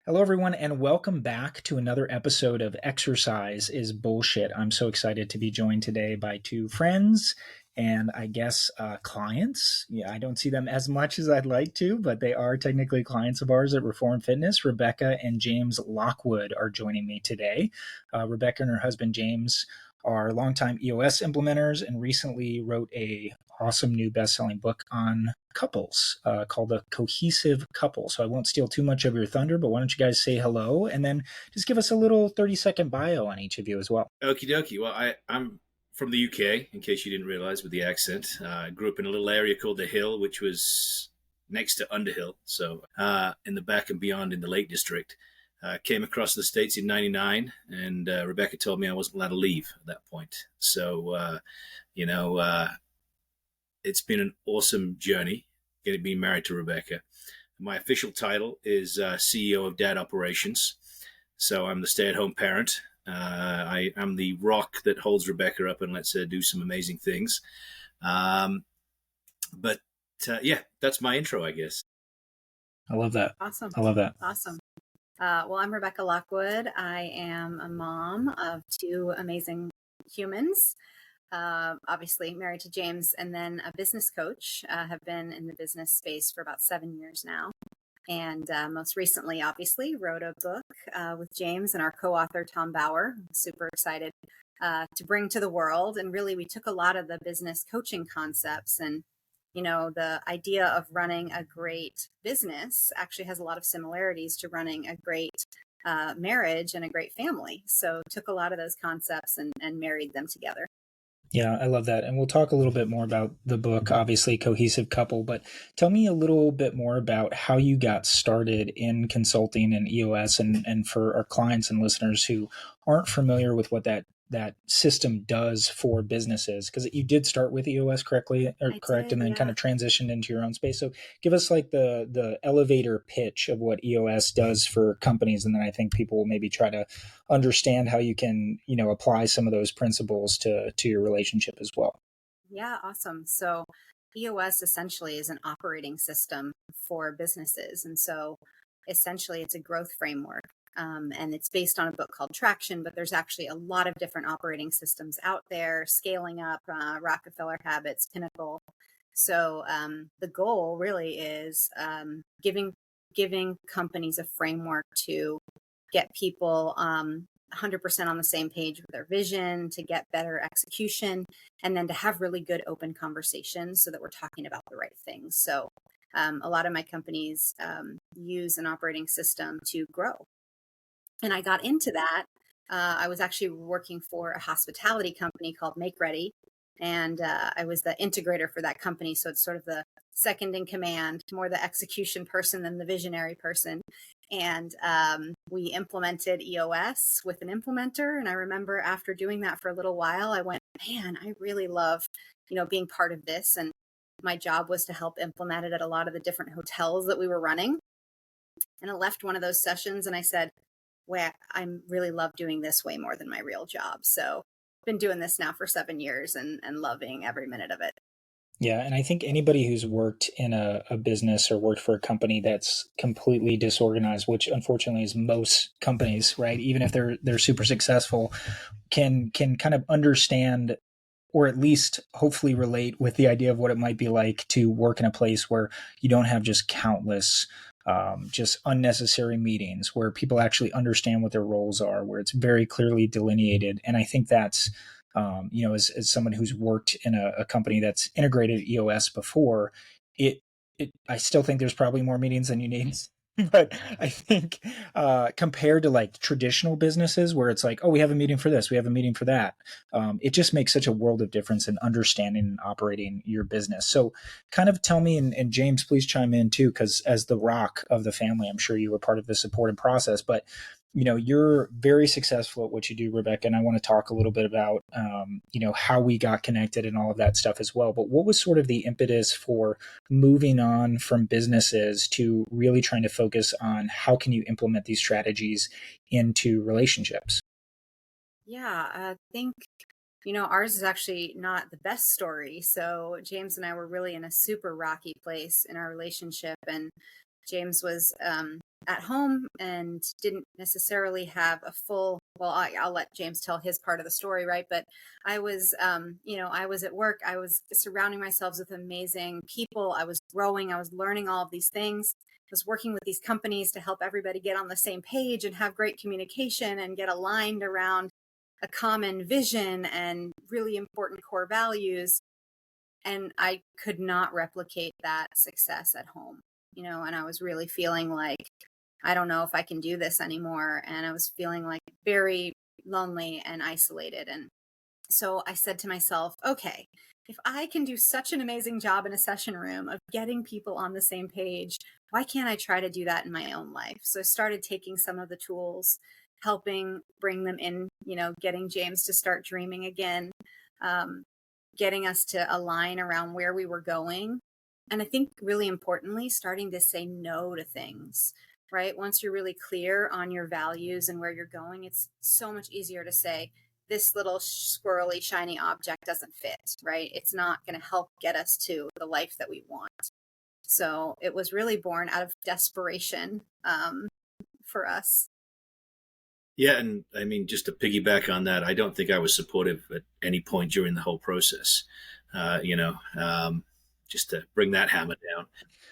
Hello, everyone, and welcome back to another episode of Exercise is Bullshit. I'm so excited to be joined today by two friends and I guess clients. Yeah, I don't see them as much as I'd like to, but they are technically clients of ours at Reform Fitness. Rebecca and James Lockwood are joining me today. Rebecca and her husband James are longtime EOS implementers and recently wrote a awesome new best-selling book on couples called The Cohesive Couple. So I won't steal too much of your thunder, but why don't you guys say hello and then just give us a little 30-second bio on each of you as well. Okie dokie. Well, I'm from the UK, in case you didn't realize with the accent. I grew up in a little area called The Hill, which was next to Underhill, so in the back and beyond in the Lake District. Came across the States in '99, and Rebecca told me I wasn't allowed to leave at that point. So, you know, it's been an awesome journey getting being married to Rebecca. My official title is CEO of Dad Operations. So I'm the stay-at-home parent. I am the rock that holds Rebecca up and lets her do some amazing things. Um, but yeah, that's my intro, I guess. I love that. Awesome. I love that. Awesome. Well, I'm Rebecca Lockwood. I am a mom of two amazing humans. Obviously married to James, and then a business coach. Have been in the business space for about 7 years now. And most recently, obviously, wrote a book with James and our co-author, Tom Bauer. I'm super excited to bring to the world. And really, we took a lot of the business coaching concepts and the idea of running a great business actually has a lot of similarities to running a great marriage and a great family. So took a lot of those concepts and married them together. Yeah, I love that. And we'll talk a little bit more about the book, obviously, Cohesive Couple, but tell me a little bit more about how you got started in consulting and EOS and for our clients and listeners who aren't familiar with what that system does for businesses, because you did start with EOS correct, and then kind of transitioned into your own space. So give us like the elevator pitch of what EOS does for companies, and then I think people will maybe try to understand how you can apply some of those principles to your relationship as well. Yeah, awesome. So EOS essentially is an operating system for businesses, and so essentially it's a growth framework. And it's based on a book called Traction, but there's actually a lot of different operating systems out there, scaling up, Rockefeller Habits, Pinnacle. So the goal really is giving companies a framework to get people 100% on the same page with their vision, to get better execution, and then to have really good open conversations so that we're talking about the right things. So a lot of my companies use an operating system to grow. And I got into that. I was actually working for a hospitality company called Make Ready. And I was the integrator for that company. So it's sort of the second in command, more the execution person than the visionary person. And we implemented EOS with an implementer. And I remember after doing that for a little while, I went, man, I really love, being part of this. And my job was to help implement it at a lot of the different hotels that we were running. And I left one of those sessions and I said, well, I really love doing this way more than my real job. So I've been doing this now for 7 years and loving every minute of it. Yeah, and I think anybody who's worked in a business or worked for a company that's completely disorganized, which unfortunately is most companies, right? Even if they're super successful, can kind of understand or at least hopefully relate with the idea of what it might be like to work in a place where you don't have just countless just unnecessary meetings, where people actually understand what their roles are, where it's very clearly delineated. And I think that's as someone who's worked in a company that's integrated EOS before, I still think there's probably more meetings than you need. But I think compared to like traditional businesses where it's like, oh, we have a meeting for this, we have a meeting for that, it just makes such a world of difference in understanding and operating your business. So kind of tell me, and James, please chime in too, because as the rock of the family, I'm sure you were part of the supportive process, but you're very successful at what you do, Rebecca, and I want to talk a little bit about, how we got connected and all of that stuff as well. But what was sort of the impetus for moving on from businesses to really trying to focus on how can you implement these strategies into relationships? Yeah, I think, ours is actually not the best story. So James and I were really in a super rocky place in our relationship. And James was at home and didn't necessarily have a full, well, I'll let James tell his part of the story, right? But I was, I was at work. I was surrounding myself with amazing people. I was growing. I was learning all of these things. I was working with these companies to help everybody get on the same page and have great communication and get aligned around a common vision and really important core values. And I could not replicate that success at home, and I was really feeling like, I don't know if I can do this anymore. And I was feeling like very lonely and isolated. And so I said to myself, okay, if I can do such an amazing job in a session room of getting people on the same page, why can't I try to do that in my own life? So I started taking some of the tools, helping bring them in, getting James to start dreaming again, getting us to align around where we were going. And I think really importantly, starting to say no to things, right? Once you're really clear on your values and where you're going, it's so much easier to say, this little squirrely, shiny object doesn't fit, right? It's not going to help get us to the life that we want. So it was really born out of desperation for us. Yeah, and I mean, just to piggyback on that, I don't think I was supportive at any point during the whole process. Just to bring that hammer down.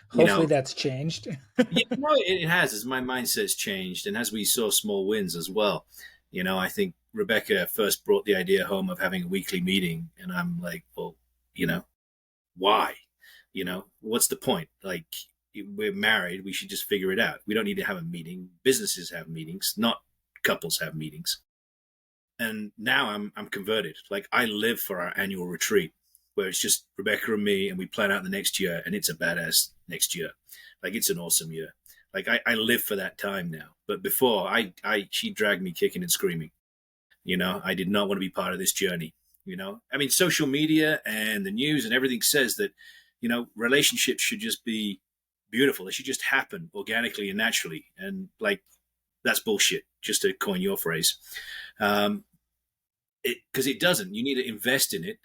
Hopefully that's changed. Yeah, no, it has. As my mindset's changed, and as we saw small wins as well. I think Rebecca first brought the idea home of having a weekly meeting, and I'm like, well, why? What's the point? Like, we're married, we should just figure it out. We don't need to have a meeting. Businesses have meetings, not couples have meetings. And now I'm converted. Like, I live for our annual retreat, where it's just Rebecca and me, and we plan out the next year, and it's a badass next year. Like, it's an awesome year. Like, I live for that time now. But before, she dragged me kicking and screaming. I did not want to be part of this journey. I mean, social media and the news and everything says that, relationships should just be beautiful. They should just happen organically and naturally. And like, that's bullshit, just to coin your phrase. Because it doesn't. You need to invest in it.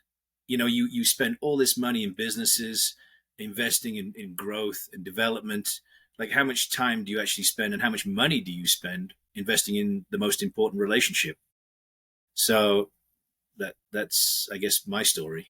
You spend all this money in businesses, investing in growth and development. Like, how much time do you actually spend, and how much money do you spend investing in the most important relationship? So that's, I guess, my story.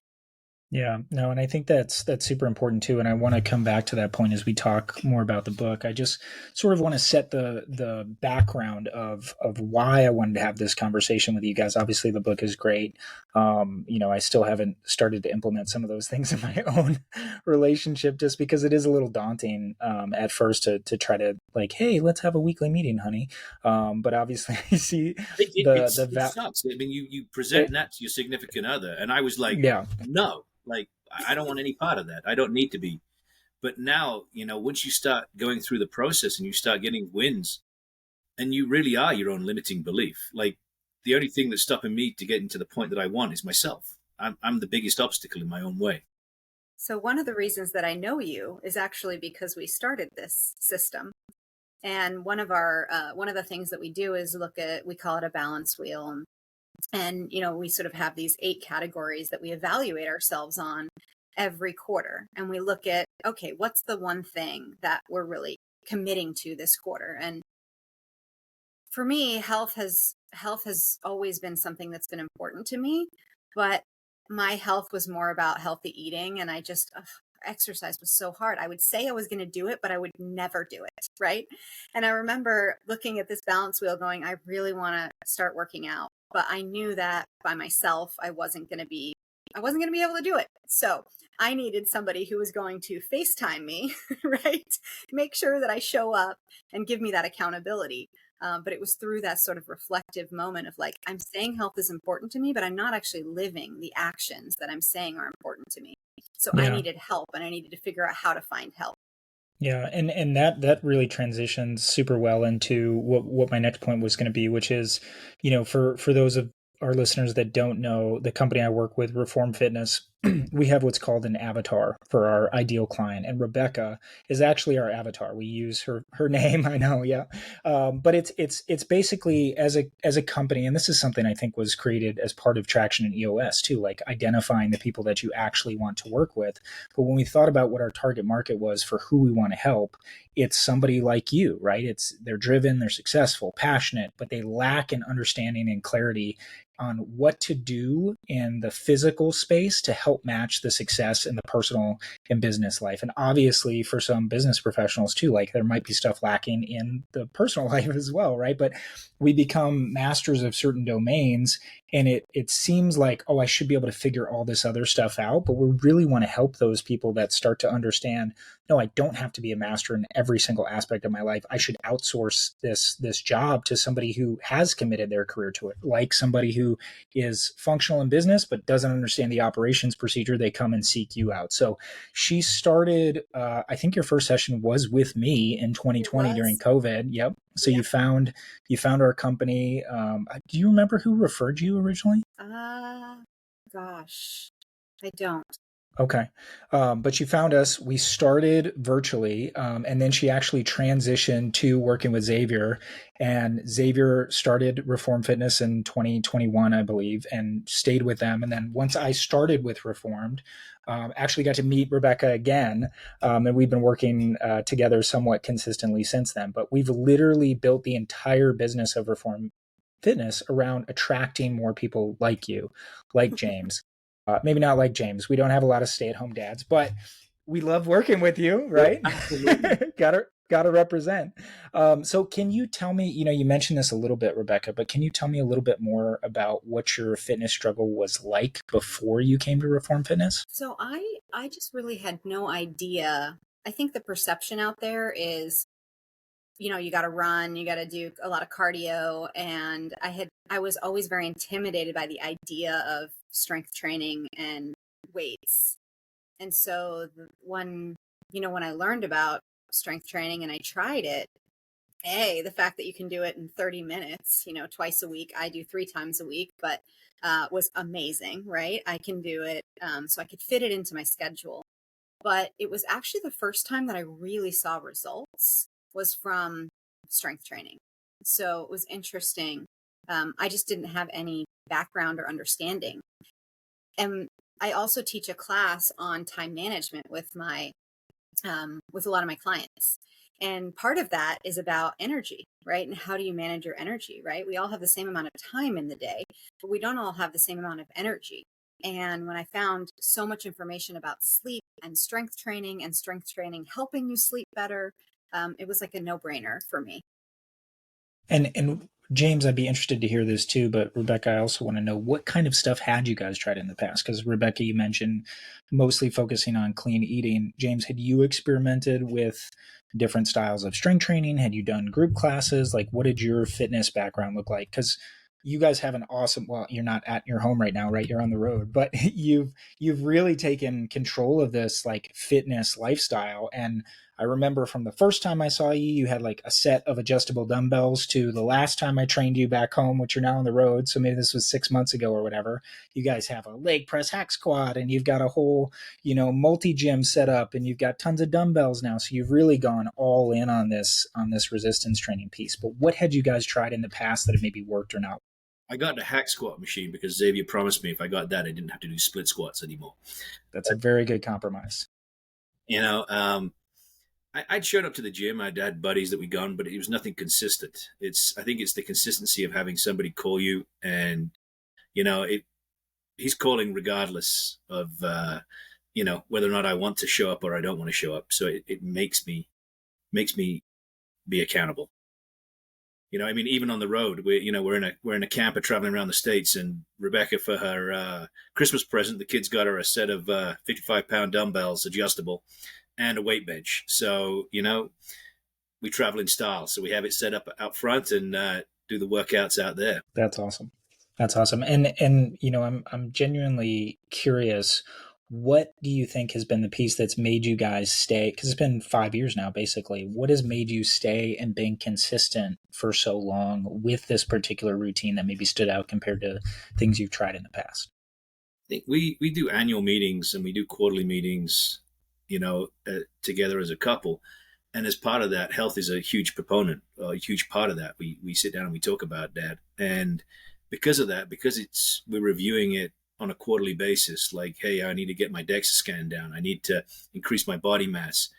Yeah, no, and I think that's super important too. And I want to come back to that point as we talk more about the book. I just sort of want to set the background of why I wanted to have this conversation with you guys. Obviously, the book is great. I still haven't started to implement some of those things in my own relationship, just because it is a little daunting at first to try to, like, hey, let's have a weekly meeting, honey. But obviously, I see it sucks. I mean, you present that to your significant other, and I was like, yeah. No. Like, I don't want any part of that. I don't need to be. But now, once you start going through the process and you start getting wins, and you really are your own limiting belief. Like, the only thing that's stopping me to getting to the point that I want is myself. I'm the biggest obstacle in my own way. So one of the reasons that I know you is actually because we started this system. And one of the things that we do is we call it a balance wheel. And, we sort of have these 8 categories that we evaluate ourselves on every quarter. And we look at, okay, what's the one thing that we're really committing to this quarter? And for me, health has always been something that's been important to me, but my health was more about healthy eating. And exercise was so hard. I would say I was going to do it, but I would never do it. Right. And I remember looking at this balance wheel going, I really want to start working out. But I knew that by myself, I wasn't going to be able to do it. So I needed somebody who was going to FaceTime me, right? Make sure that I show up and give me that accountability. But it was through that sort of reflective moment of like, I'm saying health is important to me, but I'm not actually living the actions that I'm saying are important to me. So I needed help, and I needed to figure out how to find help. Yeah, and that really transitions super well into what my next point was going to be, which is, for those of our listeners that don't know, the company I work with, Reform Fitness, we have what's called an avatar for our ideal client, and Rebecca is actually our avatar. We use her name. I know, yeah, but it's basically as a company, and this is something I think was created as part of Traction and EOS too, like identifying the people that you actually want to work with. But when we thought about what our target market was for who we want to help, it's somebody like you, right? They're driven, they're successful, passionate, but they lack an understanding and clarity on what to do in the physical space to help match the success in the personal and business life. And obviously for some business professionals too, like there might be stuff lacking in the personal life as well, right? But we become masters of certain domains, and it seems like, oh, I should be able to figure all this other stuff out. But we really want to help those people that start to understand, no, I don't have to be a master in every single aspect of my life. I should outsource this job to somebody who has committed their career to it, like somebody who is functional in business but doesn't understand the operations procedure. They come and seek you out. So she started, I think your first session was with me in 2020 during COVID. Yep. So Yeah. you found our company. Do you remember who referred you originally? Gosh, I don't. Okay. But you found us. We started virtually, and then she actually transitioned to working with Xavier. And Xavier started Reform Fitness in 2021, I believe, and stayed with them. And then once I started with Reformed, actually got to meet Rebecca again. And we've been working together somewhat consistently since then. But we've literally built the entire business of Reform Fitness around attracting more people like you, like James. Maybe not like James. We don't have a lot of stay-at-home dads, but we love working with you, right? Gotta represent. So can you tell me, you mentioned this a little bit, Rebecca, but can you tell me a little bit more about what your fitness struggle was like before you came to Reform Fitness? So I just really had no idea. I think the perception out there is, you got to run, you got to do a lot of cardio. And I was always very intimidated by the idea of strength training and weights. And so when I learned about strength training and I tried it, the fact that you can do it in 30 minutes, twice a week, I do 3 times a week, but was amazing, right? I can do it. So I could fit it into my schedule. But it was actually the first time that I really saw results was from strength training. So it was interesting. I just didn't have any background or understanding. And I also teach a class on time management with with a lot of my clients. And part of that is about energy, right? And how do you manage your energy, right? We all have the same amount of time in the day, but we don't all have the same amount of energy. And when I found so much information about sleep and strength training helping you sleep better, it was like a no-brainer for me. And James, I'd be interested to hear this too, but Rebecca, I also want to know what kind of stuff had you guys tried in the past? Because Rebecca, you mentioned mostly focusing on clean eating. James, had you experimented with different styles of strength training? Had you done group classes? Like, what did your fitness background look like? Because you guys have an awesome, well, you're not at your home right now, right? You're on the road, but you've really taken control of this like fitness lifestyle. And I remember from the first time I saw you, you had like a set of adjustable dumbbells, to the last time I trained you back home, which you're now on the road. So maybe this was 6 months ago or whatever. You guys have a leg press hack squat, and you've got a whole, multi-gym set up, and you've got tons of dumbbells now. So you've really gone all in on this resistance training piece. But what had you guys tried in the past that had maybe worked or not? I got the hack squat machine because Xavier promised me if I got that, I didn't have to do split squats anymore. That's a very good compromise. I'd showed up to the gym. I'd had buddies that we'd gone, but it was nothing consistent. I think it's the consistency of having somebody call you, and he's calling regardless of whether or not I want to show up or I don't want to show up. So it makes me be accountable. Even on the road, we're in a camper traveling around the States, and Rebecca, for her Christmas present, the kids got her a set of 55-pound dumbbells, adjustable, and a weight bench. So, we travel in style. So we have it set up out front and do the workouts out there. That's awesome. That's awesome. And I'm genuinely curious. What do you think has been the piece that's made you guys stay? Because it's been 5 years now, basically. What has made you stay and been consistent for so long with this particular routine that maybe stood out compared to things you've tried in the past? think we do annual meetings and we do quarterly meetings, together as a couple. And as part of that, health is a huge proponent, a huge part of that. We sit down and we talk about that. And because of that, because we're reviewing it on a quarterly basis, like, hey, I need to get my DEXA scan down. I need to increase my body mass,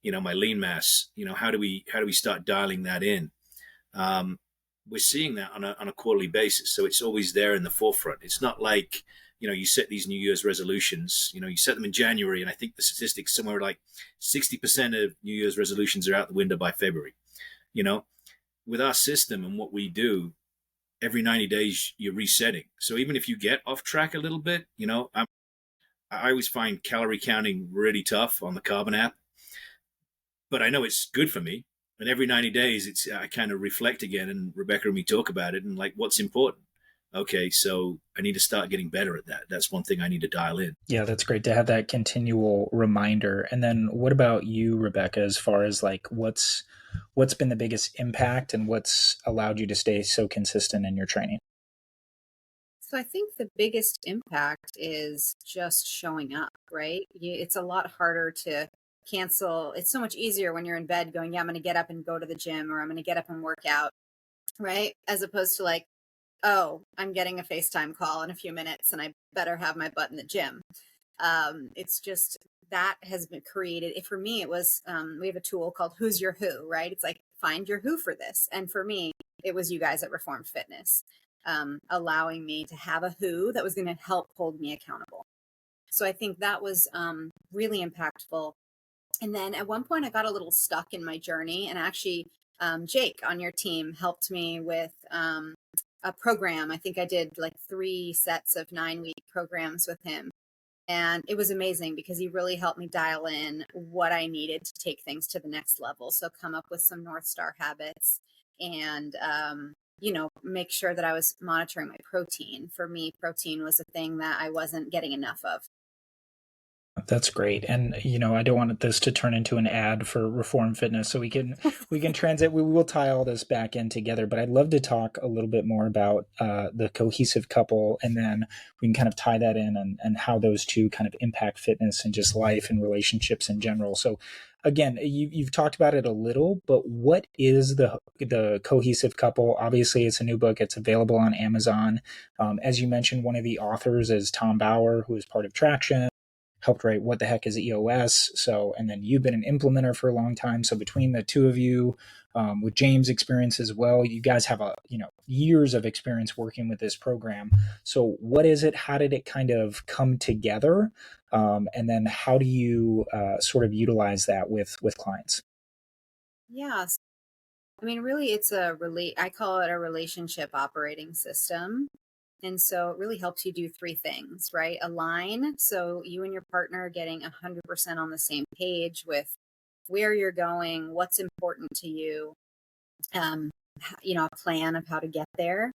my lean mass. How do we start dialing that in? We're seeing that on a quarterly basis. So it's always there in the forefront. It's not like, you set these New Year's resolutions, you set them in January, and I think the statistics somewhere like 60% of New Year's resolutions are out the window by February. You know, with our system and what we do, every 90 days you're resetting. So even if you get off track a little bit, I always find calorie counting really tough on the Carbon app, but I know it's good for me. And every 90 days, I kind of reflect again, and Rebecca and me talk about it and like what's important. Okay, so I need to start getting better at that. That's one thing I need to dial in. Yeah, that's great to have that continual reminder. And then what about you, Rebecca, as far as like what's been the biggest impact and what's allowed you to stay so consistent in your training? So I think the biggest impact is just showing up, right? It's a lot harder to cancel. It's so much easier when you're in bed going, yeah, I'm going to get up and go to the gym, or I'm going to get up and work out, right? As opposed to like, oh, I'm getting a FaceTime call in a few minutes and I better have my butt in the gym. It's just that has been created. For me, it was, we have a tool called Who's Your Who, right? It's like, find your who for this. And for me, it was you guys at Reformed Fitness, allowing me to have a who that was going to help hold me accountable. So I think that was really impactful. And then at one point I got a little stuck in my journey, and actually Jake on your team helped me with a program. I think I did like 3 sets of 9-week programs with him. And it was amazing because he really helped me dial in what I needed to take things to the next level. So come up with some North Star habits and, make sure that I was monitoring my protein. For me, protein was a thing that I wasn't getting enough of. That's great. And I don't want this to turn into an ad for Reform Fitness, so we can transit. We will tie all this back in together, but I'd love to talk a little bit more about the cohesive couple, and then we can kind of tie that in and how those two kind of impact fitness and just life and relationships in general. So again, you've talked about it a little, but what is the cohesive couple? Obviously, it's a new book. It's available on Amazon. As you mentioned, one of the authors is Tom Bauer, who is part of Traction, helped write What the Heck is EOS? So, and then you've been an implementer for a long time. So between the two of you, with James' experience as well, you guys have years of experience working with this program. So what is it? How did it kind of come together? And then how do you sort of utilize that with clients? Yeah. I mean, really, I call it a relationship operating system. And so it really helps you do 3 things, right? Align. So you and your partner are getting 100% on the same page with where you're going, what's important to you, a plan of how to get there.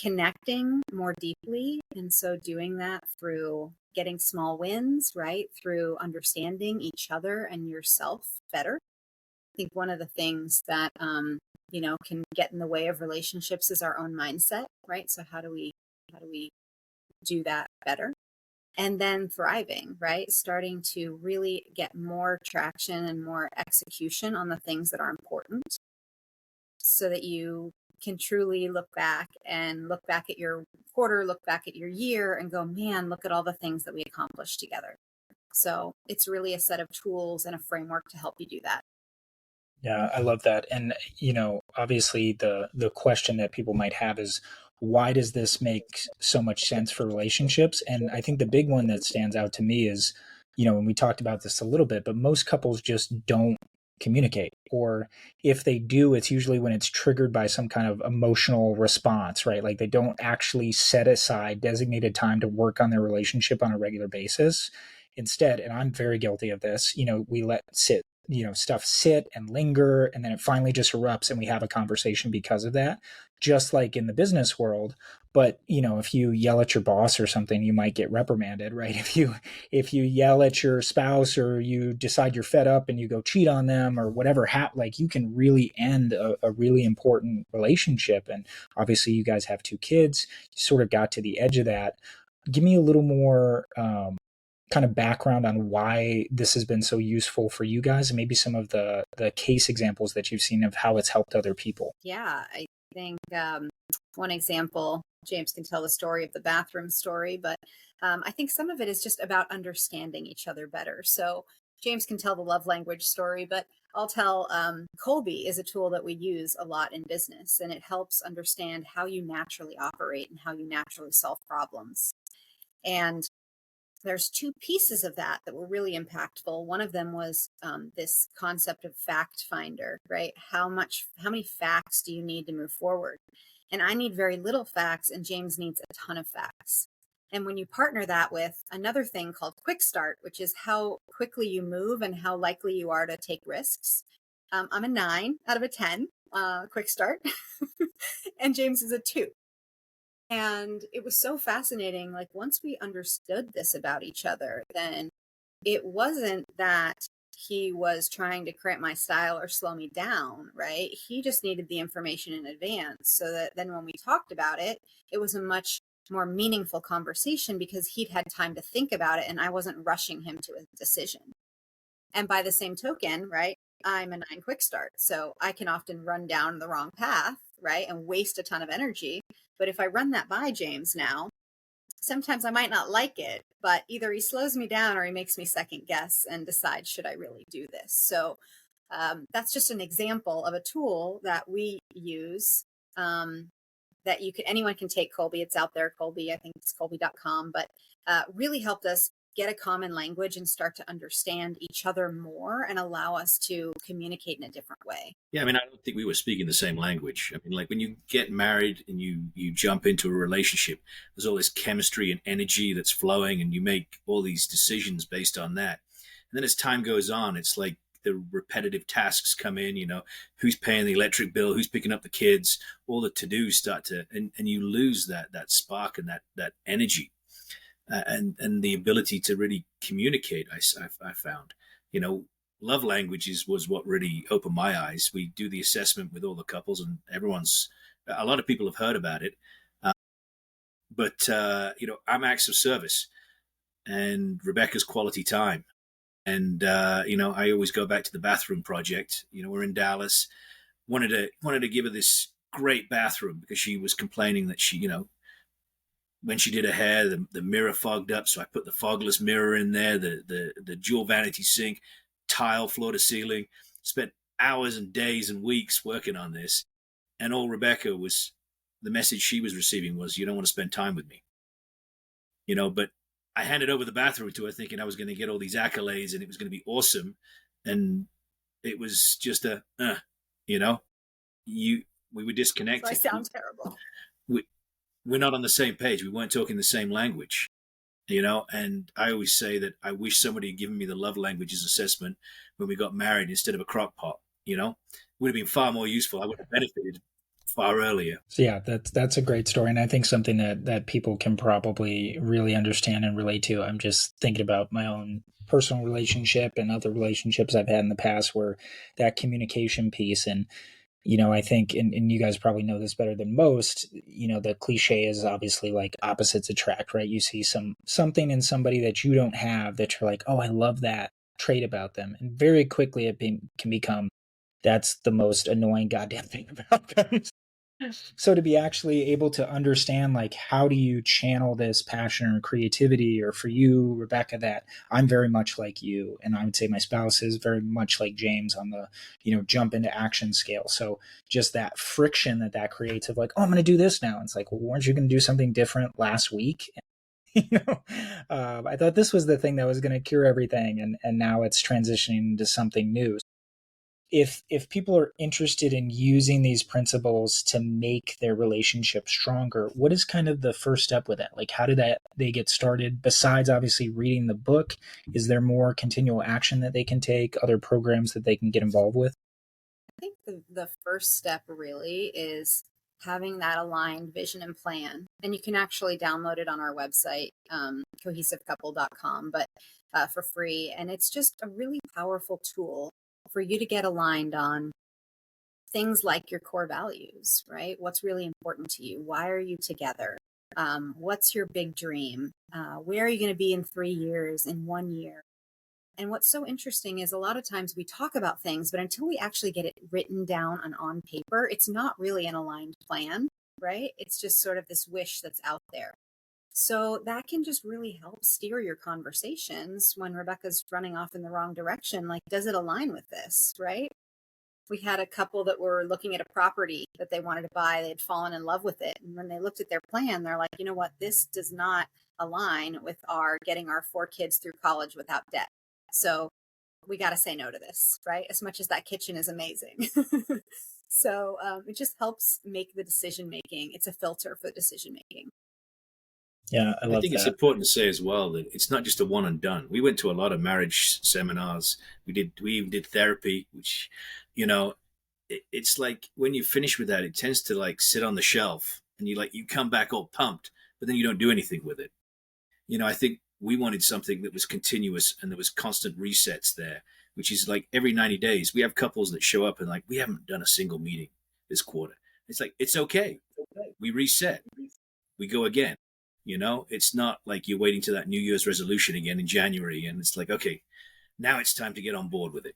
Connecting more deeply. And so doing that through getting small wins, right? Through understanding each other and yourself better. I think one of the things that can get in the way of relationships is our own mindset, right? So how do we do that better? And then thriving, right? Starting to really get more traction and more execution on the things that are important, so that you can truly look back at your quarter, look back at your year and go, man, look at all the things that we accomplished together. So it's really a set of tools and a framework to help you do that. Yeah, I love that. And, obviously the question that people might have is, why does this make so much sense for relationships? And I think the big one that stands out to me is, and we talked about this a little bit, but most couples just don't communicate. Or if they do, it's usually when it's triggered by some kind of emotional response, right? Like they don't actually set aside designated time to work on their relationship on a regular basis. Instead, and I'm very guilty of this, we let stuff sit and linger, and then it finally just erupts and we have a conversation because of that, just like in the business world. But if you yell at your boss or something, you might get reprimanded, right? If you yell at your spouse, or you decide you're fed up and you go cheat on them or whatever, like you can really end a really important relationship. And obviously you guys have 2 kids, you sort of got to the edge of that. Give me a little more kind of background on why this has been so useful for you guys, and maybe some of the case examples that you've seen of how it's helped other people. Yeah, I think one example, James can tell the story of the bathroom story, but I think some of it is just about understanding each other better. So James can tell the love language story, but I'll tell Colby is a tool that we use a lot in business, and it helps understand how you naturally operate and how you naturally solve problems. And there's two pieces of that that were really impactful. One of them was this concept of fact finder, right? How many facts do you need to move forward? And I need very little facts, and James needs a ton of facts. And when you partner that with another thing called quick start, which is how quickly you move and how likely you are to take risks. I'm a 9 out of a 10 quick start, and James is a 2. And it was so fascinating. Like, once we understood this about each other, then it wasn't that he was trying to cramp my style or slow me down, right? He just needed the information in advance so that then when we talked about it, it was a much more meaningful conversation because he'd had time to think about it and I wasn't rushing him to a decision. And by the same token, right, I'm a 9 quick start. So I can often run down the wrong path, right, and waste a ton of energy. But if I run that by James now, sometimes I might not like it, but either he slows me down or he makes me second guess and decide, should I really do this? So that's just an example of a tool that we use that anyone can take. Colby, it's out there, Colby, I think it's colby.com, but really helped us get a common language and start to understand each other more and allow us to communicate in a different way. Yeah, I mean, I don't think we were speaking the same language. I mean, like when you get married and you jump into a relationship, there's all this chemistry and energy that's flowing, and you make all these decisions based on that. And then as time goes on, it's like the repetitive tasks come in. Who's paying the electric bill, who's picking up the kids, all the to-dos start to, and you lose that spark and that energy. And the ability to really communicate. I found, love languages was what really opened my eyes. We do the assessment with all the couples, and a lot of people have heard about it. But I'm acts of service, and Rebecca's quality time. And I always go back to the bathroom project. We're in Dallas. Wanted to give her this great bathroom because she was complaining that when she did her hair, the mirror fogged up. So I put the fogless mirror in there, the dual vanity sink, tile floor to ceiling. Spent hours and days and weeks working on this. And all Rebecca the message she was receiving was, you don't want to spend time with me. But I handed over the bathroom to her thinking I was going to get all these accolades and it was going to be awesome. And it was just we were disconnected. So I sound terrible. We're not on the same page. We weren't talking the same language, and I always say that I wish somebody had given me the love languages assessment when we got married instead of a crock pot. Would have been far more useful. I would have benefited far earlier. So yeah, that's a great story, and I think something that people can probably really understand and relate to. I'm just thinking about my own personal relationship and other relationships I've had in the past where that communication piece. And I think, and you guys probably know this better than most, the cliche is obviously like opposites attract, right? You see something in somebody that you don't have that you're like, oh, I love that trait about them. And very quickly can become, that's the most annoying goddamn thing about them. So to be actually able to understand, like, how do you channel this passion or creativity, or for you, Rebecca, that I'm very much like you, and I would say my spouse is very much like James on the, jump into action scale. So just that friction that creates of like, oh, I'm going to do this now. And it's like, well, weren't you going to do something different last week? I thought this was the thing that was going to cure everything. And now it's transitioning into something new. If people are interested in using these principles to make their relationship stronger, what is kind of the first step with that? Like, how did they get started? Besides obviously reading the book, is there more continual action that they can take, other programs that they can get involved with? I think the first step really is having that aligned vision and plan. And you can actually download it on our website, cohesivecouple.com, but for free. And it's just a really powerful tool for you to get aligned on things like your core values, right? What's really important to you? Why are you together? What's your big dream? Where are you going to be in 3 years, in 1 year? And what's so interesting is a lot of times we talk about things, but until we actually get it written down and on paper, it's not really an aligned plan, right? It's just sort of this wish that's out there. So that can just really help steer your conversations when Rebecca's running off in the wrong direction. Like, does it align with this, right? We had a couple that were looking at a property that they wanted to buy. They had fallen in love with it. And when they looked at their plan, they're like, you know what? This does not align with our getting our 4 kids through college without debt. So we got to say no to this, right? As much as that kitchen is amazing. So it just helps make the decision making. It's a filter for decision making. Yeah, I love think it's that. important to say as well that it's not just a one and done. We went to a lot of marriage seminars. We even did therapy, which, it's like when you finish with that, it tends to like sit on the shelf and you come back all pumped, but then you don't do anything with it. I think we wanted something that was continuous and there was constant resets there, which is like every 90 days. We have couples that show up and like, we haven't done a single meeting this quarter. It's like, it's okay. We reset. We go again. It's not like you're waiting to that New Year's resolution again in January. And it's like, okay, now it's time to get on board with it.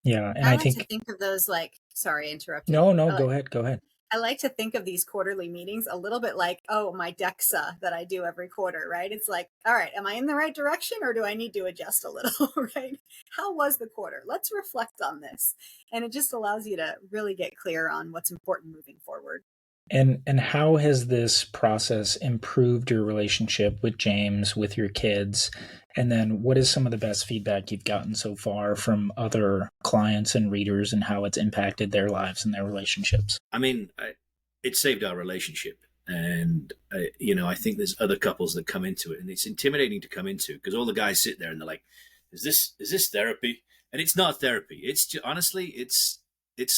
Yeah. And I I like think, to think of those like, sorry, interrupting. no, go ahead. I like to think of these quarterly meetings a little bit like, my DEXA that I do every quarter, right? It's like, all right, am I in the right direction or do I need to adjust a little, right? How was the quarter? Let's reflect on this. And it just allows you to really get clear on what's important moving forward. And how has this process improved your relationship with James, with your kids? And then what is some of the best feedback you've gotten so far from other clients and readers and how it's impacted their lives and their relationships? I mean, it saved our relationship. And, I think there's other couples that come into it and it's intimidating to come into because all the guys sit there and they're like, is this therapy? And it's not therapy. It's just, honestly, it's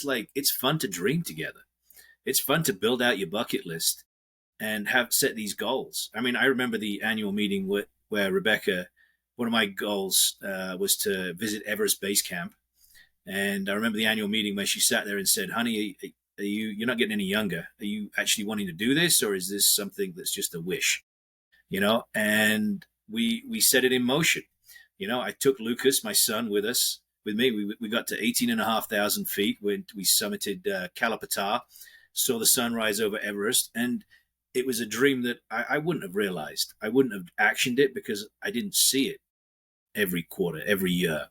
like, it's fun to dream together. It's fun to build out your bucket list and have set these goals. I mean, I remember the annual meeting where Rebecca, one of my goals was to visit Everest Base Camp. And I remember the annual meeting where she sat there and said, honey, you're not getting any younger. Are you actually wanting to do this? Or is this something that's just a wish? And we set it in motion. I took Lucas, my son, with me. We got to 18,500 feet when we summited Kalapatar, saw the sunrise over Everest, and it was a dream that I wouldn't have realized. I wouldn't have actioned it because I didn't see it every quarter, every year,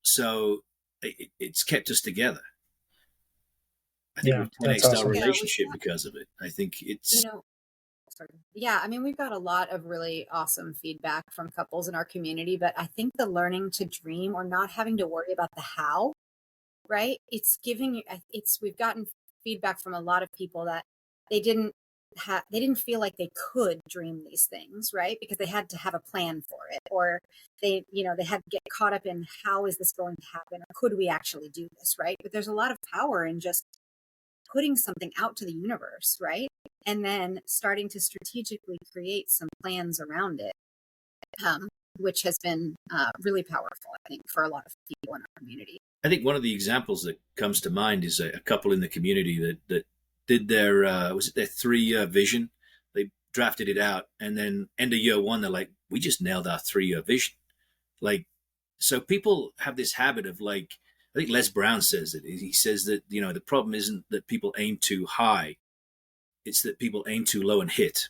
so it's kept us together. I think we've 10x'd our relationship because of it. I think it's... Yeah, I mean, we've got a lot of really awesome feedback from couples in our community, but I think the learning to dream or not having to worry about the how, right? We've gotten feedback from a lot of people that they didn't feel like they could dream these things, right? Because they had to have a plan for it, or they had to get caught up in how is this going to happen, or could we actually do this, right? But there's a lot of power in just putting something out to the universe, right? And then starting to strategically create some plans around it, which has been really powerful, I think, for a lot of people in our community. I think one of the examples that comes to mind is a couple in the community that did their, was it their 3-year vision? They drafted it out, and then end of year 1, they're like, we just nailed our 3-year vision. Like, so people have this habit of like, I think Les Brown says it. He says that, the problem isn't that people aim too high. It's that people aim too low and hit.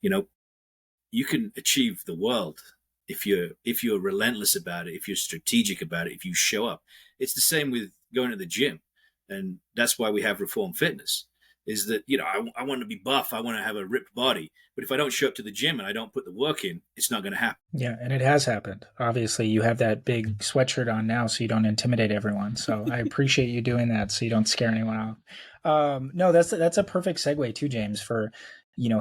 You can achieve the world if you're relentless about it, if you're strategic about it, if you show up. It's the same with going to the gym. And that's why we have Reform Fitness, is that, I want to be buff. I want to have a ripped body. But if I don't show up to the gym and I don't put the work in, it's not going to happen. Yeah, and it has happened. Obviously, you have that big sweatshirt on now so you don't intimidate everyone. So I appreciate you doing that so you don't scare anyone out. No, that's a perfect segue too, James, for,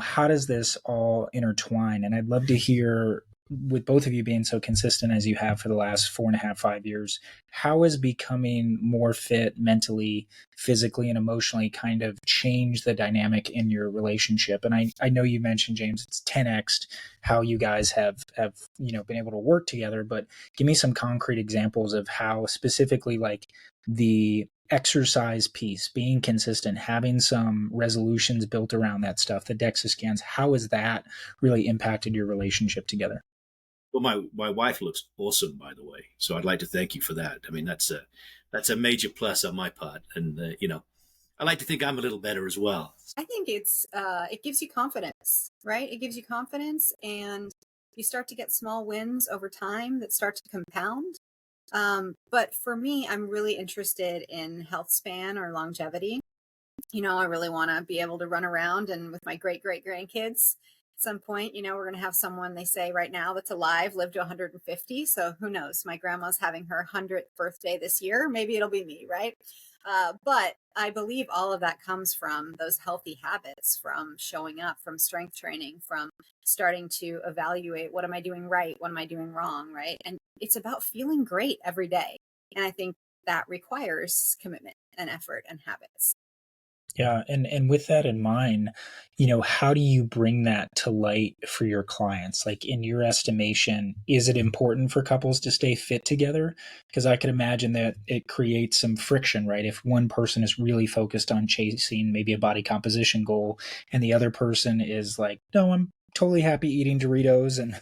how does this all intertwine? And I'd love to hear, with both of you being so consistent as you have for the last 4.5, 5 years, how has becoming more fit mentally, physically, and emotionally kind of changed the dynamic in your relationship? And I know you mentioned, James, it's 10x'd how you guys have been able to work together, but give me some concrete examples of how specifically like the exercise piece, being consistent, having some resolutions built around that stuff, the DEXA scans, how has that really impacted your relationship together? Well, my wife looks awesome, by the way. So I'd like to thank you for that. I mean, that's a major plus on my part, and I like to think I'm a little better as well. I think it gives you confidence, right? It gives you confidence, and you start to get small wins over time that start to compound. But for me, I'm really interested in health span or longevity. I really want to be able to run around and with my great great grandkids at some point, we're going to have someone they say right now that's alive live to 150. So who knows? My grandma's having her 100th birthday this year. Maybe it'll be me, right? But I believe all of that comes from those healthy habits, from showing up, from strength training, from starting to evaluate what am I doing right? What am I doing wrong? Right. And it's about feeling great every day. And I think that requires commitment and effort and habits. Yeah, and with that in mind, how do you bring that to light for your clients? Like in your estimation, is it important for couples to stay fit together? Because I could imagine that it creates some friction, right? If one person is really focused on chasing maybe a body composition goal and the other person is like, "No, I'm totally happy eating Doritos and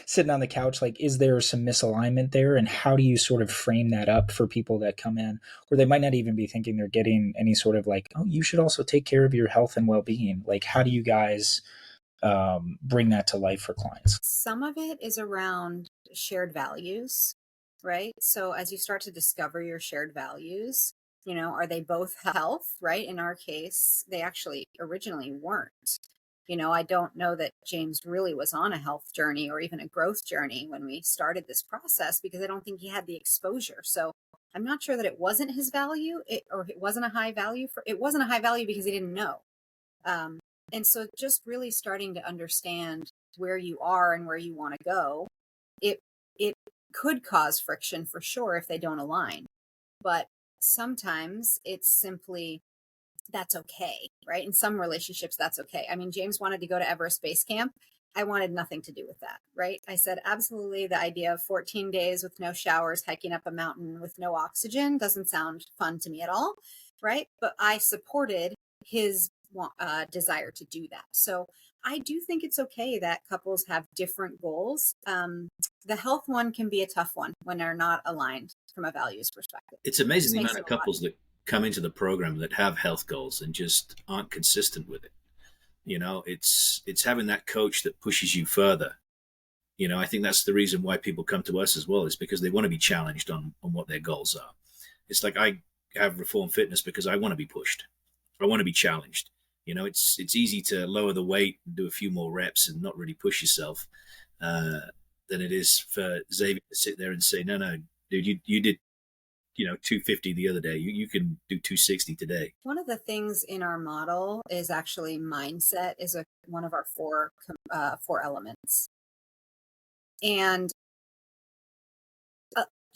sitting on the couch." Like, is there some misalignment there? And how do you sort of frame that up for people that come in? Or they might not even be thinking they're getting any sort of like, oh, you should also take care of your health and well-being. Like, how do you guys bring that to life for clients? Some of it is around shared values, right? So as you start to discover your shared values, are they both health, right? In our case, they actually originally weren't. I don't know that James really was on a health journey or even a growth journey when we started this process, because I don't think he had the exposure. So I'm not sure that it wasn't his value, or it wasn't a high value it wasn't a high value because he didn't know. Um, and so just really starting to understand where you are and where you want to go, it it could cause friction for sure if they don't align. But sometimes it's simply that's okay, right? In some relationships, that's okay. I mean, James wanted to go to Everest Base Camp. I wanted nothing to do with that, right? I said, absolutely, the idea of 14 days with no showers, hiking up a mountain with no oxygen doesn't sound fun to me at all, right? But I supported his desire to do that. So I do think it's okay that couples have different goals. The health one can be a tough one when they're not aligned from a values perspective. It's amazing the amount of couples that come into the program that have health goals and just aren't consistent with it. It's having that coach that pushes you further. I think that's the reason why people come to us as well, is because they want to be challenged on what their goals are. It's like I have Reform Fitness because I want to be pushed. I want to be challenged. It's easy to lower the weight and do a few more reps and not really push yourself than it is for Xavier to sit there and say, no, dude, you did 250 the other day. You can do 260 today. One of the things in our model is actually mindset is one of our four elements. And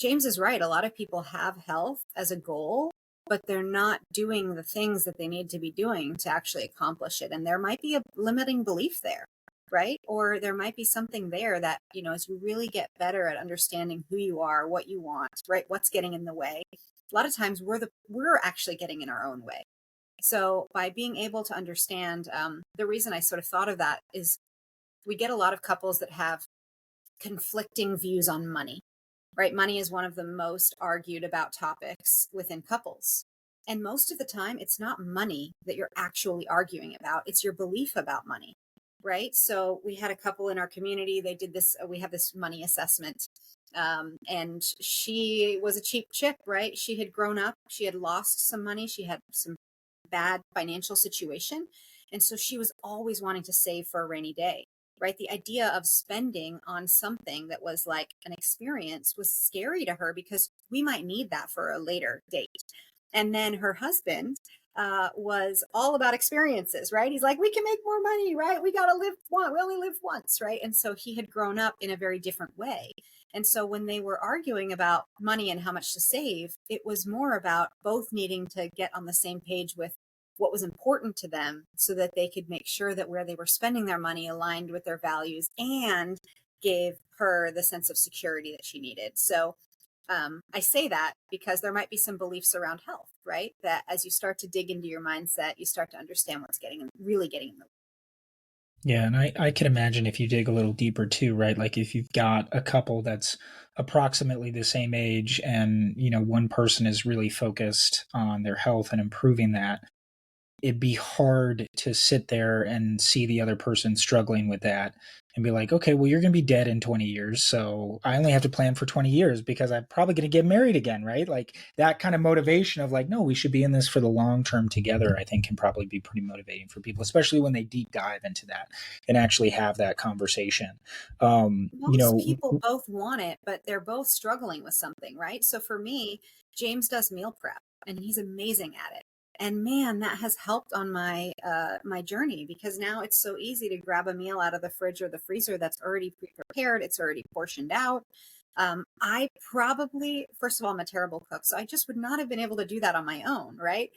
James is right. A lot of people have health as a goal, but they're not doing the things that they need to be doing to actually accomplish it. And there might be a limiting belief there, right? Or there might be something there that, as you really get better at understanding who you are, what you want, right? What's getting in the way. A lot of times we're actually getting in our own way. So by being able to understand, the reason I sort of thought of that is we get a lot of couples that have conflicting views on money, right? Money is one of the most argued about topics within couples. And most of the time, it's not money that you're actually arguing about. It's your belief about money, right? So we had a couple in our community. They did this. We have this money assessment. And she was a cheap chick, right? She had grown up. She had lost some money. She had some bad financial situation. And so she was always wanting to save for a rainy day, right? The idea of spending on something that was like an experience was scary to her because we might need that for a later date. And then her husband was all about experiences, right? He's like, we can make more money, right? We got to live once. We only live once, right? And so he had grown up in a very different way. And so when they were arguing about money and how much to save, it was more about both needing to get on the same page with what was important to them so that they could make sure that where they were spending their money aligned with their values and gave her the sense of security that she needed. So I say that because there might be some beliefs around health, right? That as you start to dig into your mindset, you start to understand what's really getting in the way. Yeah, and I can imagine if you dig a little deeper too, right? Like if you've got a couple that's approximately the same age and, one person is really focused on their health and improving that, it'd be hard to sit there and see the other person struggling with that and be like, okay, well, you're going to be dead in 20 years. So I only have to plan for 20 years because I'm probably going to get married again, right? Like that kind of motivation of like, no, we should be in this for the long term together, I think can probably be pretty motivating for people, especially when they deep dive into that and actually have that conversation. Most people both want it, but they're both struggling with something, right? So for me, James does meal prep and he's amazing at it. And man, that has helped on my my journey, because now it's so easy to grab a meal out of the fridge or the freezer that's already pre-prepared. It's already portioned out. I probably, first of all, I'm a terrible cook, so I just would not have been able to do that on my own, right?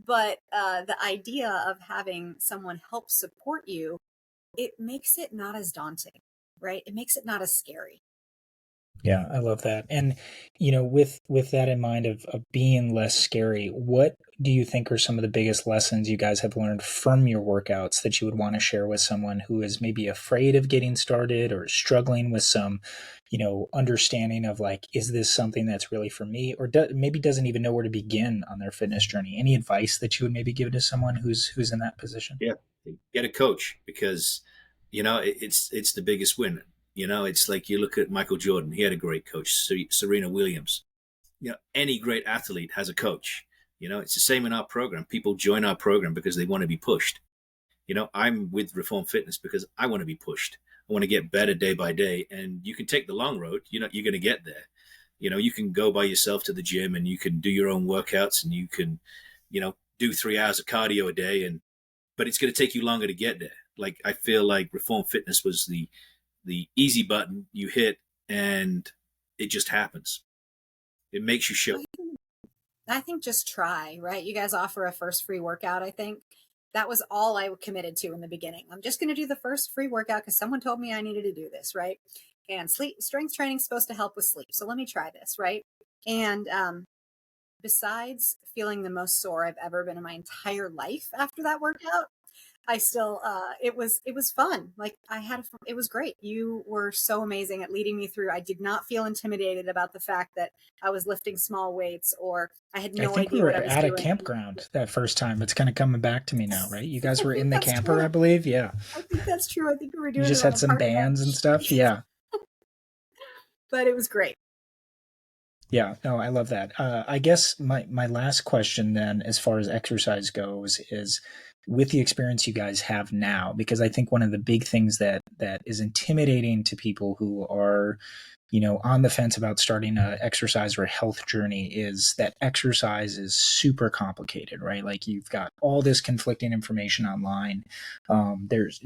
But the idea of having someone help support you, it makes it not as daunting, right? It makes it not as scary. Yeah, I love that. And with that in mind of being less scary, what do you think are some of the biggest lessons you guys have learned from your workouts that you would want to share with someone who is maybe afraid of getting started or struggling with some, understanding of like, is this something that's really for me, or maybe doesn't even know where to begin on their fitness journey? Any advice that you would maybe give to someone who's in that position? Yeah, get a coach, because it's the biggest win. It's like you look at Michael Jordan. He had a great coach. Serena Williams. Any great athlete has a coach. It's the same in our program. People join our program because they want to be pushed. I'm with Reform Fitness because I want to be pushed. I want to get better day by day. And you can take the long road. You're going to get there. You can go by yourself to the gym and you can do your own workouts and you can, do 3 hours of cardio a day. But it's going to take you longer to get there. Like, I feel like Reform Fitness was the easy button you hit and it just happens. It makes you show. I think just try, right? You guys offer a first free workout, I think. That was all I committed to in the beginning. I'm just going to do the first free workout because someone told me I needed to do this, right? And strength training is supposed to help with sleep. So let me try this, right? And besides feeling the most sore I've ever been in my entire life after that workout, I still, it was fun. Like it was great. You were so amazing at leading me through. I did not feel intimidated about the fact that I was lifting small weights or I had no I think we idea were what I was at a doing. campground that first time. It's kind of coming back to me now, right? You guys were in the camper, true. I believe. Yeah. I think that's true. I think we were doing You just it on had a some park bands and bench. stuff. Yeah. But it was great. Yeah, no, I love that. I guess my last question then, as far as exercise goes, is with the experience you guys have now, because I think one of the big things that is intimidating to people who are, on the fence about starting a exercise or a health journey is that exercise is super complicated, right? Like you've got all this conflicting information online. There's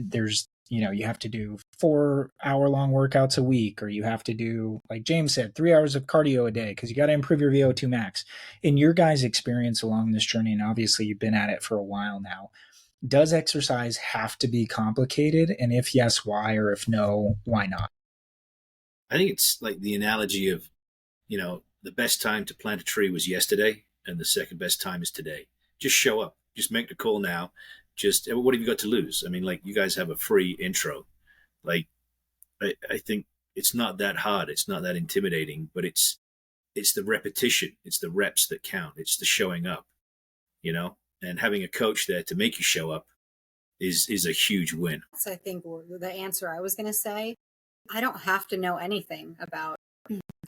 you have to do 4-hour-long workouts a week, or you have to do, like James said, 3 hours of cardio a day because you got to improve your VO2 max. In your guys' experience along this journey, and obviously you've been at it for a while now, does exercise have to be complicated? And if yes, why? Or if no, why not? I think it's like the analogy of, the best time to plant a tree was yesterday and the second best time is today. Just show up. Just make the call now. Just, what have you got to lose? I mean, like, you guys have a free intro. Like, I think it's not that hard. It's not that intimidating, but it's the repetition. It's the reps that count. It's the showing up, and having a coach there to make you show up is a huge win. So I think the answer I was going to say, I don't have to know anything about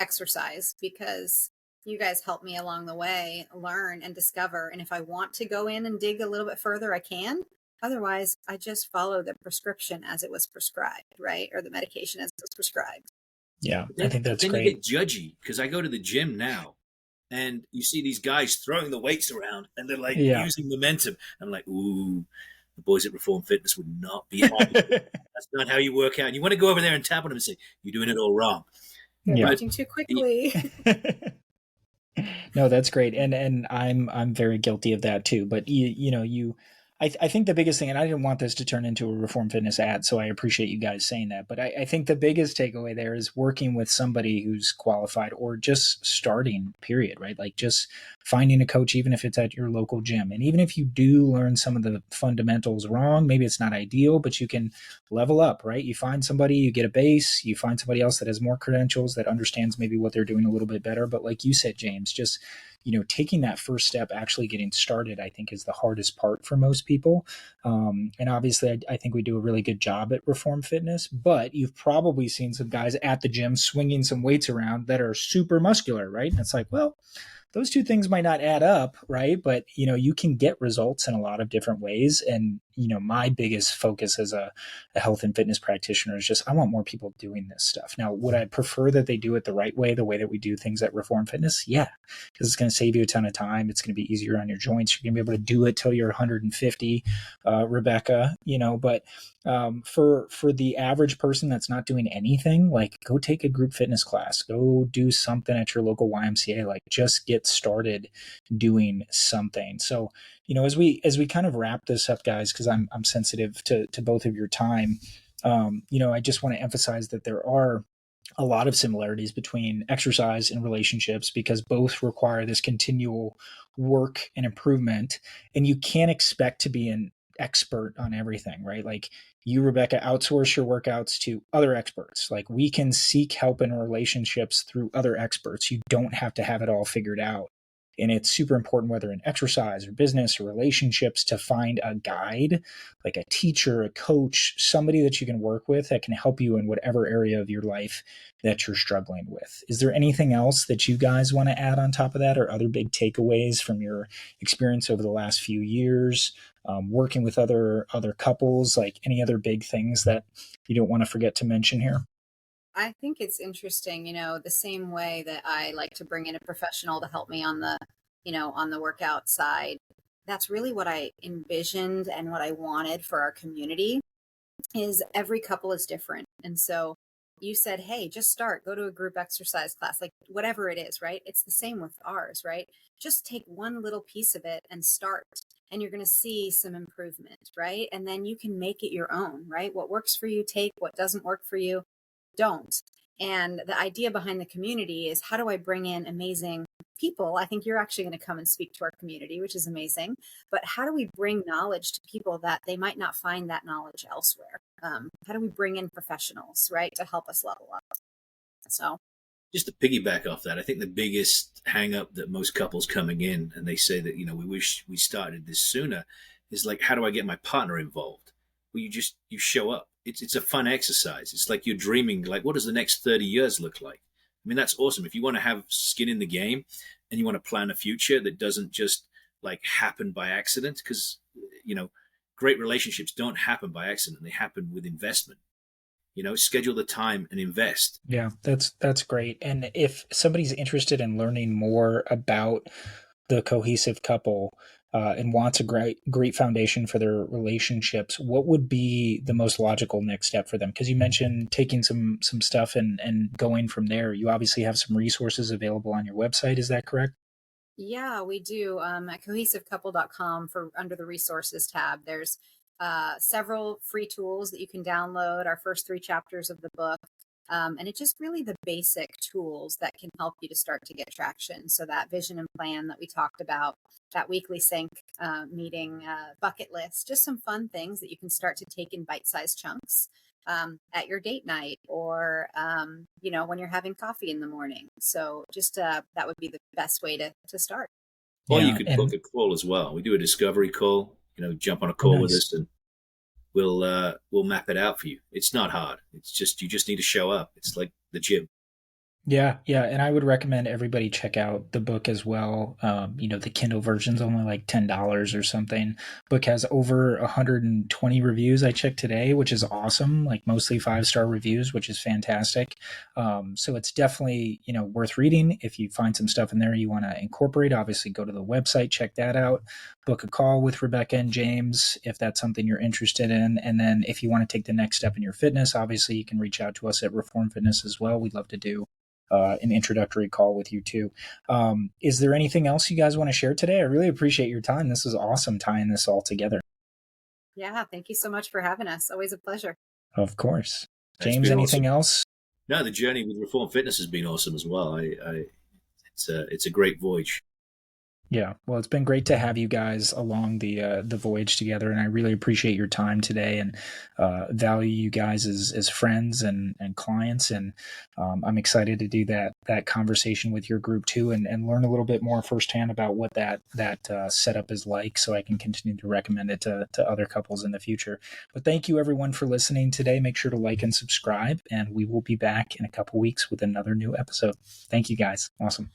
exercise because you guys help me along the way learn and discover. And if I want to go in and dig a little bit further, I can. Otherwise, I just follow the prescription as it was prescribed, right? Or the medication as it was prescribed. Yeah, I think that's then great. You get judgy because I go to the gym now and you see these guys throwing the weights around and they're like using momentum. I'm like, ooh, the boys at Reform Fitness would not be happy. That's not how you work out. And you want to go over there and tap on them and say, you're doing it all wrong. You're marching too quickly. No, that's great. And I'm very guilty of that too. But you I think the biggest thing, and I didn't want this to turn into a Reform Fitness ad, so I appreciate you guys saying that. But I think the biggest takeaway there is working with somebody who's qualified or just starting, period, right? Like just finding a coach, even if it's at your local gym. And even if you do learn some of the fundamentals wrong, maybe it's not ideal, but you can level up, right? You find somebody, you get a base, you find somebody else that has more credentials, that understands maybe what they're doing a little bit better. But like you said, James, just taking that first step, actually getting started, I think is the hardest part for most people. And obviously, I think we do a really good job at Reform Fitness, but you've probably seen some guys at the gym swinging some weights around that are super muscular, right? And it's like, well, those two things might not add up, right? But you can get results in a lot of different ways. And my biggest focus as a health and fitness practitioner is just I want more people doing this stuff. Now, would I prefer that they do it the right way, the way that we do things at Reform Fitness? Yeah, because it's going to save you a ton of time. It's going to be easier on your joints. You're going to be able to do it till you're 150, Rebecca. But for the average person that's not doing anything, like go take a group fitness class, go do something at your local YMCA, like just get started doing something. So, as we kind of wrap this up, guys, because I'm sensitive to both of your time, I just want to emphasize that there are a lot of similarities between exercise and relationships because both require this continual work and improvement. And you can't expect to be an expert on everything, right? Like you, Rebecca, outsource your workouts to other experts. Like we can seek help in relationships through other experts. You don't have to have it all figured out. And it's super important, whether in exercise or business or relationships, to find a guide, like a teacher, a coach, somebody that you can work with that can help you in whatever area of your life that you're struggling with. Is there anything else that you guys want to add on top of that, or other big takeaways from your experience over the last few years, working with other couples, like any other big things that you don't want to forget to mention here? I think it's interesting, the same way that I like to bring in a professional to help me on the workout side. That's really what I envisioned and what I wanted for our community is every couple is different. And so you said, hey, just start, go to a group exercise class, like whatever it is, right? It's the same with ours, right? Just take one little piece of it and start, and you're going to see some improvement, right? And then you can make it your own, right? What works for you, take. What doesn't work for you, don't. And the idea behind the community is how do I bring in amazing people? I think you're actually going to come and speak to our community, which is amazing. But how do we bring knowledge to people that they might not find that knowledge elsewhere? How do we bring in professionals, right, to help us level up? So Just to piggyback off that, I think the biggest hang up that most couples coming in and they say that, we wish we started this sooner is like, how do I get my partner involved? Well, you show up. It's a fun exercise. It's like you're dreaming, like, what does the next 30 years look like? I mean, that's awesome. If you want to have skin in the game and you want to plan a future that doesn't just like happen by accident, because, great relationships don't happen by accident. They happen with investment. Schedule the time and invest. Yeah, that's great. And if somebody's interested in learning more about the cohesive couple and wants a great foundation for their relationships, what would be the most logical next step for them? Because you mentioned taking some stuff and going from there. You obviously have some resources available on your website. Is that correct? yeah, we do. At cohesivecouple.com, for under the resources tab, there's several free tools that you can download. Our first 3 chapters of the book. And it's just really the basic tools that can help you to start to get traction. So that vision and plan that we talked about, that weekly sync meeting, bucket list, just some fun things that you can start to take in bite-sized chunks at your date night or, when you're having coffee in the morning. So just that would be the best way to start. Or you Yeah, could book and a call as well. We do a discovery call, jump on a oh, call with nice. us and we'll map it out for you. It's not hard. It's just you just need to show up. It's like the gym. Yeah, yeah, and I would recommend everybody check out the book as well. The Kindle version's only like $10 or something. Book has over 120 reviews I checked today, which is awesome. Like mostly 5-star reviews, which is fantastic. So it's definitely worth reading. If you find some stuff in there you want to incorporate, obviously go to the website, check that out. Book a call with Rebecca and James if that's something you're interested in. And then if you want to take the next step in your fitness, obviously you can reach out to us at Reform Fitness as well. We'd love to do an introductory call with you too. Is there anything else you guys want to share today? I really appreciate your time. This is awesome tying this all together. Yeah, thank you so much for having us. Always a pleasure. Of course. It's James, been anything awesome. else? No, the journey with Reform Fitness has been awesome as well. It's a great voyage. Yeah, well, it's been great to have you guys along the voyage together, and I really appreciate your time today, and value you guys as friends and clients, and I'm excited to do that conversation with your group too, and learn a little bit more firsthand about what that setup is like, so I can continue to recommend it to other couples in the future. But thank you everyone for listening today. Make sure to like and subscribe, and we will be back in a couple weeks with another new episode. Thank you guys. Awesome.